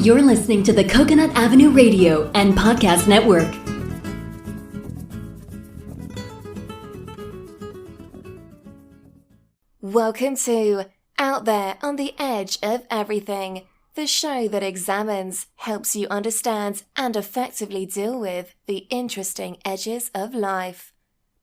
You're listening to the Coconut Avenue Radio and Podcast Network. Welcome to Out There on the Edge of Everything, the show that examines, helps you understand, and effectively deal with the interesting edges of life.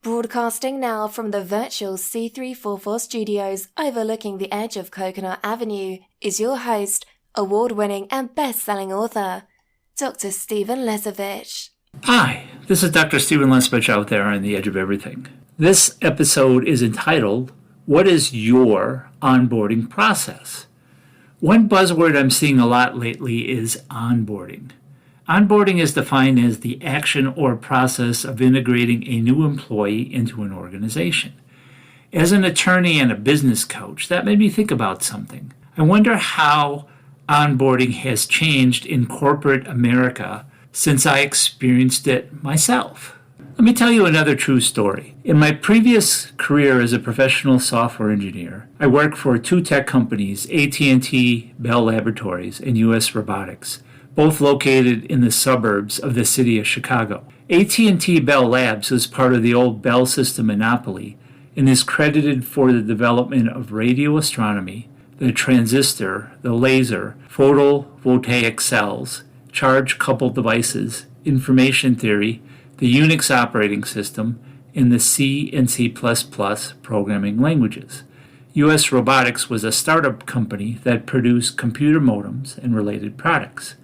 Broadcasting now from the virtual C344 studios overlooking the edge of Coconut Avenue is your host, award-winning and best-selling author, Dr. Stephen Lesovich. Hi, this is Dr. Stephen Lesovich out there on the edge of everything. This episode is entitled, What is your onboarding process? One buzzword I'm seeing a lot lately is onboarding. Onboarding is defined as the action or process of integrating a new employee into an organization. As an attorney and a business coach, that made me think about something. I wonder how onboarding has changed in corporate America since I experienced it myself. Let me tell you another true story. In my previous career as a professional software engineer, I worked for two tech companies, AT&T, Bell Laboratories, and US Robotics, both located in the suburbs of the city of Chicago. AT&T Bell Labs was part of the old Bell System monopoly and is credited for the development of radio astronomy, the transistor, the laser, photovoltaic cells, charge-coupled devices, information theory, the Unix operating system, and the C and C++ programming languages. US Robotics was a startup company that produced computer modems and related products.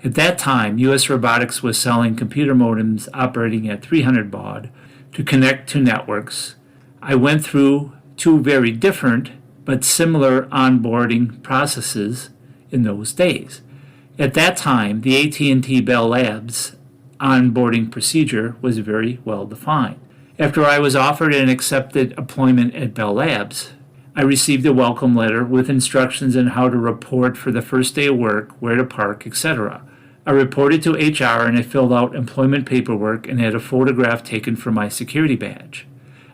At that time, US Robotics was selling computer modems operating at 300 baud to connect to networks. I went through two very different but similar onboarding processes in those days. At that time, the AT&T Bell Labs onboarding procedure was very well defined. After I was offered and accepted employment at Bell Labs, I received a welcome letter with instructions on how to report for the first day of work, where to park, etc. I reported to HR and I filled out employment paperwork and had a photograph taken for my security badge.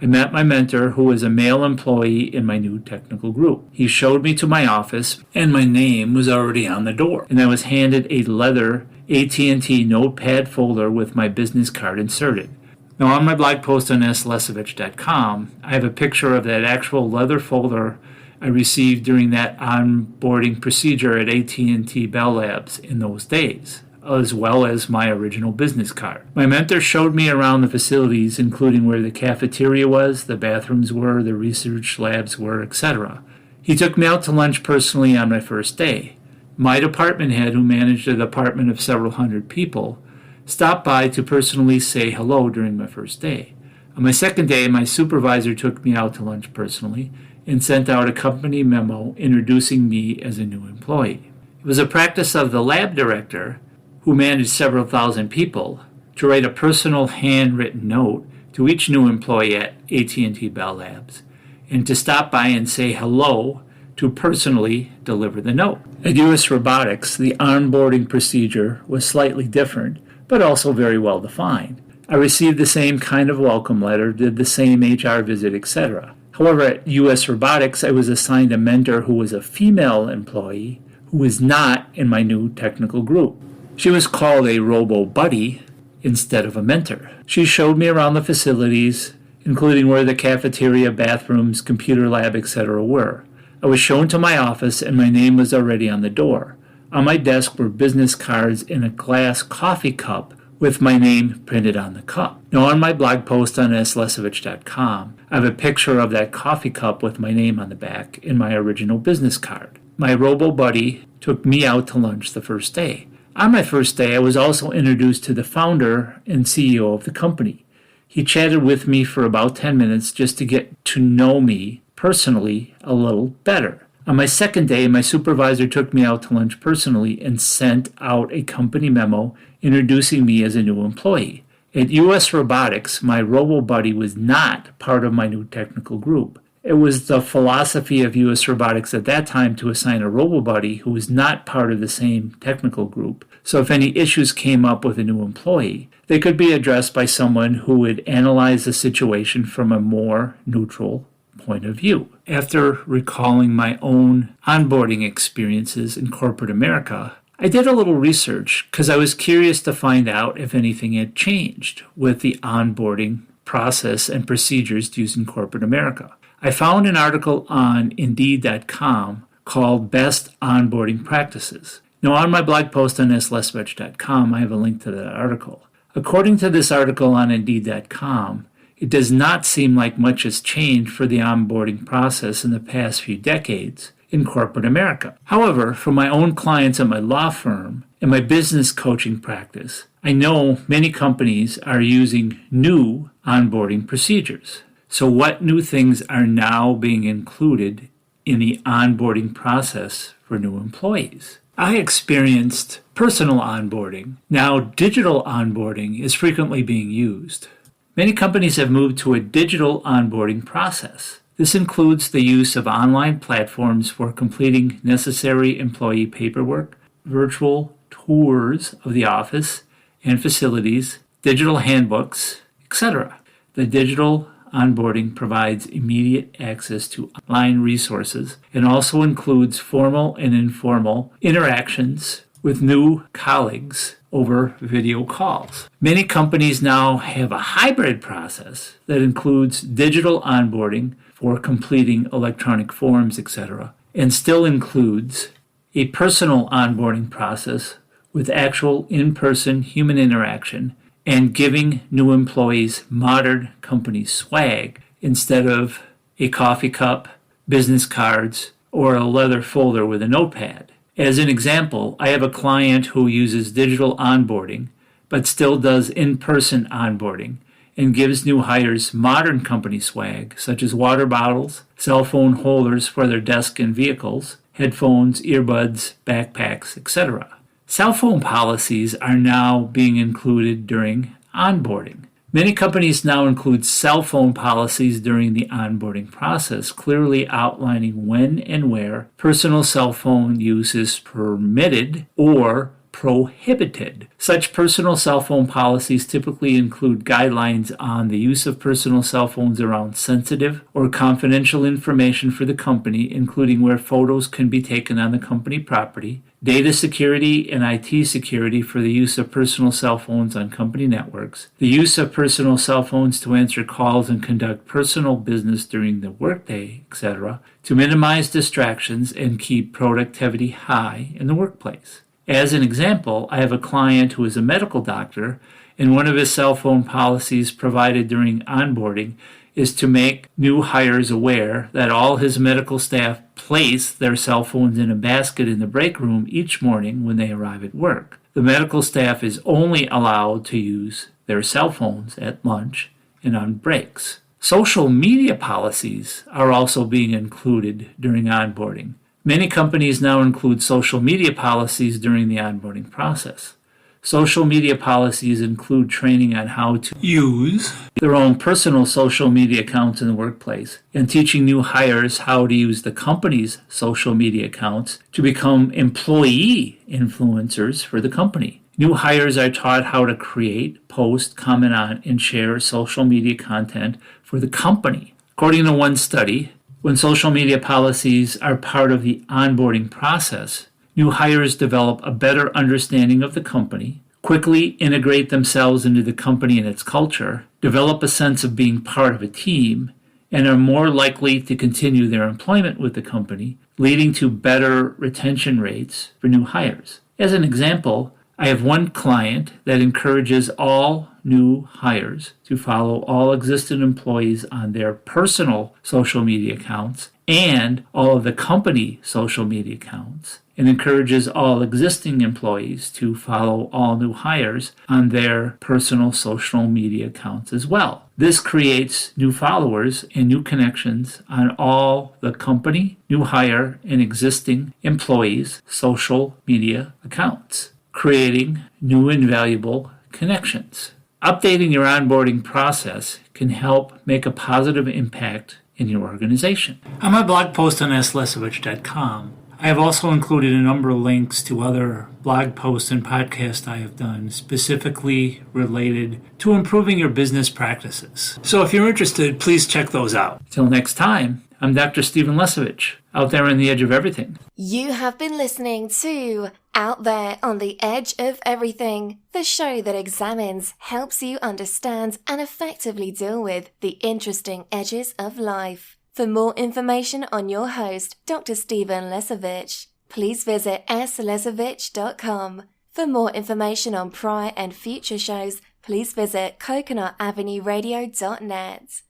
I met my mentor, who was a male employee in my new technical group. He showed me to my office, and my name was already on the door. And I was handed a leather AT&T notepad folder with my business card inserted. Now, on my blog post on slesovich.com, I have a picture of that actual leather folder I received during that onboarding procedure at AT&T Bell Labs in those days, as well as my original business card. My mentor showed me around the facilities, including where the cafeteria was, the bathrooms were, the research labs were, etc. He took me out to lunch personally on my first day. My department head, who managed a department of several hundred people, stopped by to personally say hello during my first day. On my second day, my supervisor took me out to lunch personally and sent out a company memo introducing me as a new employee. It was a practice of the lab director, who managed several thousand people, to write a personal handwritten note to each new employee at AT&T Bell Labs, and to stop by and say hello to personally deliver the note. At US Robotics, the onboarding procedure was slightly different, but also very well defined. I received the same kind of welcome letter, did the same HR visit, etc. However, at US Robotics, I was assigned a mentor who was a female employee who was not in my new technical group. She was called a robo-buddy instead of a mentor. She showed me around the facilities, including where the cafeteria, bathrooms, computer lab, etc. were. I was shown to my office and my name was already on the door. On my desk were business cards in a glass coffee cup with my name printed on the cup. Now, on my blog post on slesovich.com, I have a picture of that coffee cup with my name on the back in my original business card. My robo-buddy took me out to lunch the first day. On my first day, I was also introduced to the founder and CEO of the company. He chatted with me for about 10 minutes just to get to know me personally a little better. On my second day, my supervisor took me out to lunch personally and sent out a company memo introducing me as a new employee. At US Robotics, my robo-buddy was not part of my new technical group. It was the philosophy of US Robotics at that time to assign a robo-buddy who was not part of the same technical group. So if any issues came up with a new employee, they could be addressed by someone who would analyze the situation from a more neutral point of view. After recalling my own onboarding experiences in corporate America, I did a little research because I was curious to find out if anything had changed with the onboarding process and procedures used in corporate America. I found an article on Indeed.com called Best Onboarding Practices. Now, on my blog post on slesvich.com, I have a link to that article. According to this article on Indeed.com, it does not seem like much has changed for the onboarding process in the past few decades in corporate America. However, for my own clients at my law firm and my business coaching practice, I know many companies are using new onboarding procedures. So what new things are now being included in the onboarding process for new employees? I experienced personal onboarding. Now digital onboarding is frequently being used. Many companies have moved to a digital onboarding process. This includes the use of online platforms for completing necessary employee paperwork, virtual tours of the office and facilities, digital handbooks, etc. The digital onboarding provides immediate access to online resources and also includes formal and informal interactions with new colleagues over video calls. Many companies now have a hybrid process that includes digital onboarding for completing electronic forms, etc., and still includes a personal onboarding process with actual in-person human interaction and giving new employees modern company swag instead of a coffee cup, business cards, or a leather folder with a notepad. As an example, I have a client who uses digital onboarding but still does in-person onboarding and gives new hires modern company swag such as water bottles, cell phone holders for their desk and vehicles, headphones, earbuds, backpacks, etc. Cell phone policies are now being included during onboarding. Many companies now include cell phone policies during the onboarding process, clearly outlining when and where personal cell phone use is permitted or prohibited. Such personal cell phone policies typically include guidelines on the use of personal cell phones around sensitive or confidential information for the company, including where photos can be taken on the company property, data security and IT security for the use of personal cell phones on company networks, the use of personal cell phones to answer calls and conduct personal business during the workday, etc., to minimize distractions and keep productivity high in the workplace. As an example, I have a client who is a medical doctor, and one of his cell phone policies provided during onboarding is to make new hires aware that all his medical staff place their cell phones in a basket in the break room each morning when they arrive at work. The medical staff is only allowed to use their cell phones at lunch and on breaks. Social media policies are also being included during onboarding. Many companies now include social media policies during the onboarding process. Social media policies include training on how to use their own personal social media accounts in the workplace and teaching new hires how to use the company's social media accounts to become employee influencers for the company. New hires are taught how to create, post, comment on, and share social media content for the company. According to one study, when social media policies are part of the onboarding process, new hires develop a better understanding of the company, quickly integrate themselves into the company and its culture, develop a sense of being part of a team, and are more likely to continue their employment with the company, leading to better retention rates for new hires. As an example, I have one client that encourages all new hires to follow all existing employees on their personal social media accounts and all of the company social media accounts, and encourages all existing employees to follow all new hires on their personal social media accounts as well. This creates new followers and new connections on all the company, new hire, and existing employees' social media accounts, creating new and valuable connections. Updating your onboarding process can help make a positive impact in your organization. On my blog post on slesvich.com, I have also included a number of links to other blog posts and podcasts I have done specifically related to improving your business practices. So if you're interested, please check those out. Till next time, I'm Dr. Stephen Lesovich, out there on the edge of everything. You have been listening to Out There on the Edge of Everything, the show that examines, helps you understand, and effectively deal with the interesting edges of life. For more information on your host, Dr. Stephen Lesovich, please visit slesovich.com. For more information on prior and future shows, please visit coconutavenueradio.net.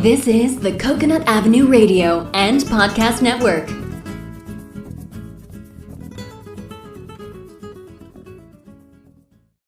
This is the Coconut Avenue Radio and Podcast Network.